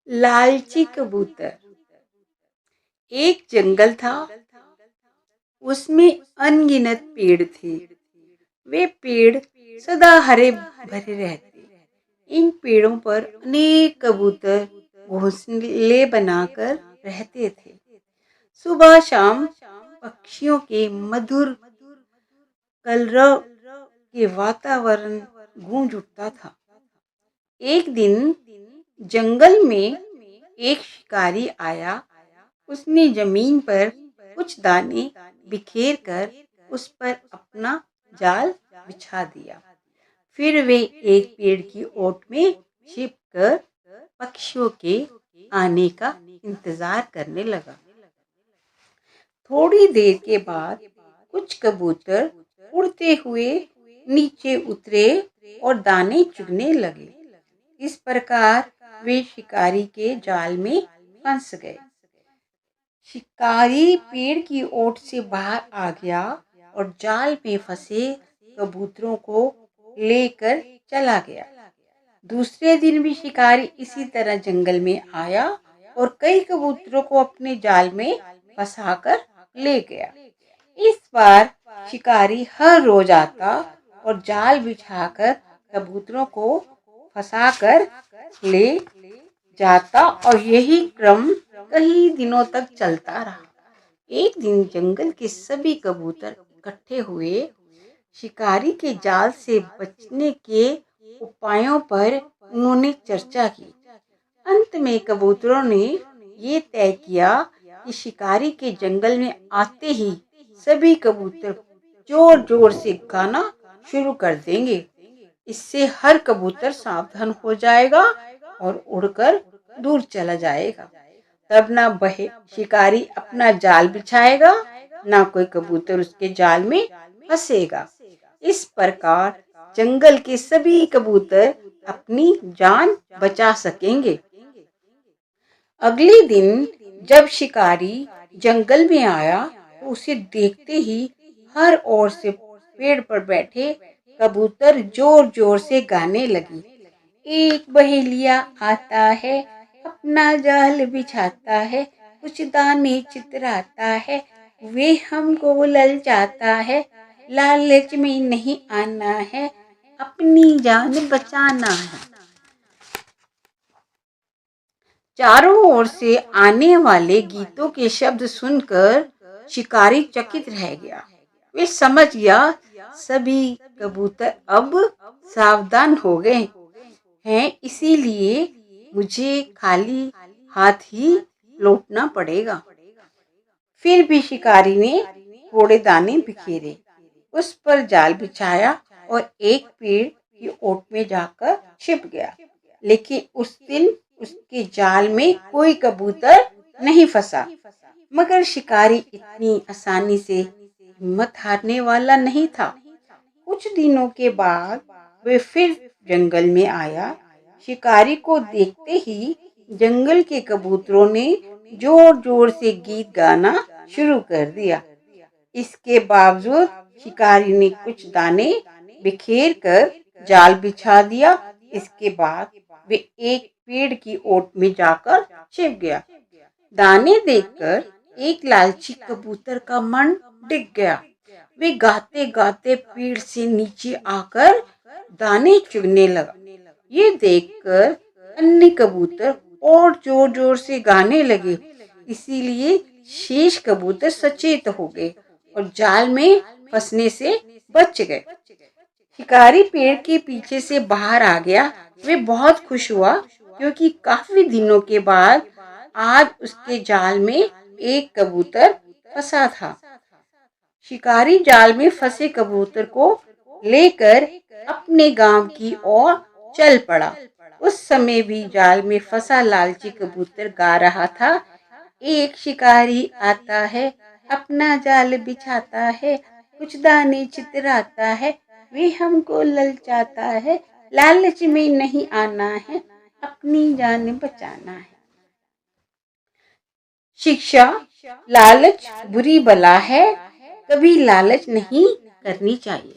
लालची कबूतर। एक जंगल था, उसमें अनगिनत पेड़ थे। वे पेड़ सदा हरे भरे रहते। इन पेड़ों पर अनेक कबूतर घोंसले बनाकर रहते थे। सुबह शाम पक्षियों के मधुर कलरव के वातावरण गूंज उठता था। एक दिन जंगल में एक शिकारी आया। उसने जमीन पर कुछ दाने बिखेर कर उस पर अपना जाल बिछा दिया। फिर वे एक पेड़ की ओट में छिपकर पक्षियों के आने का इंतजार करने लगा। थोड़ी देर के बाद कुछ कबूतर उड़ते हुए नीचे उतरे और दाने चुगने लगे। इस प्रकार वे शिकारी के जाल में फंस गए। शिकारी पेड़ की ओट से बाहर आ गया और जाल में फंसे कबूतरों को लेकर चला गया। दूसरे दिन भी शिकारी इसी तरह जंगल में आया और कई कबूतरों को अपने जाल में फंसाकर ले गया। इस बार शिकारी हर रोज आता और जाल बिछाकर कबूतरों को फंसाकर ले जाता और यही क्रम कई दिनों तक चलता रहा। एक दिन जंगल के सभी कबूतर इकट्ठे हुए। शिकारी के जाल से बचने के उपायों पर उन्होंने चर्चा की। अंत में कबूतरों ने ये तय किया कि शिकारी के जंगल में आते ही सभी कबूतर जोर जोर से गाना शुरू कर देंगे। इससे हर कबूतर सावधान हो जाएगा और उड़कर दूर चला जाएगा। तब ना वह शिकारी अपना जाल बिछाएगा, ना कोई कबूतर उसके जाल में फंसेगा। इस प्रकार जंगल के सभी कबूतर अपनी जान बचा सकेंगे। अगले दिन जब शिकारी जंगल में आया तो उसे देखते ही हर ओर से पेड़ पर बैठे कबूतर जोर जोर से गाने लगे। एक बहेलिया आता है, अपना जाल बिछाता है, कुछ दाने चितराता है, वे हमको ललचाता है, लालच में नहीं आना है, अपनी जान बचाना है। चारों ओर से आने वाले गीतों के शब्द सुनकर शिकारी चकित रह गया। वे समझ गया सभी कबूतर अब सावधान हो गए हैं, इसीलिए मुझे खाली हाथ ही लौटना पड़ेगा। फिर भी शिकारी ने थोड़े दाने बिखेरे, उस पर जाल बिछाया और एक पेड़ की ओट में जाकर छिप गया। लेकिन उस दिन उसके जाल में कोई कबूतर नहीं फंसा। मगर शिकारी इतनी आसानी से हिम्मत हारने वाला नहीं था। कुछ दिनों के बाद वे फिर जंगल में आया। शिकारी को देखते ही जंगल के कबूतरों ने जोर जोर से गीत गाना शुरू कर दिया। इसके बावजूद शिकारी ने कुछ दाने बिखेर कर जाल बिछा दिया। इसके बाद वे एक पेड़ की ओट में जाकर छिप गया। दाने देखकर एक लालची कबूतर का मन डिग गया। वे गाते गाते पेड़ से नीचे आकर दाने चुगने लगा। ये देखकर अन्य कबूतर और जोर जोर से गाने लगे। इसीलिए शेष कबूतर सचेत हो गए और जाल में फंसने से बच गए। शिकारी पेड़ के पीछे से बाहर आ गया। वे बहुत खुश हुआ क्योंकि काफी दिनों के बाद आज उसके जाल में एक कबूतर फंसा था। शिकारी जाल में फंसे कबूतर को लेकर अपने गांव की ओर चल पड़ा। उस समय भी जाल में फंसा लालची कबूतर गा रहा था, एक शिकारी आता है, अपना जाल बिछाता है, कुछ दाने चितराता है, वे हमको ललचाता है, लालच में नहीं आना है, अपनी जान बचाना है। शिक्षा: लालच बुरी बला है, कभी लालच नहीं करनी चाहिए।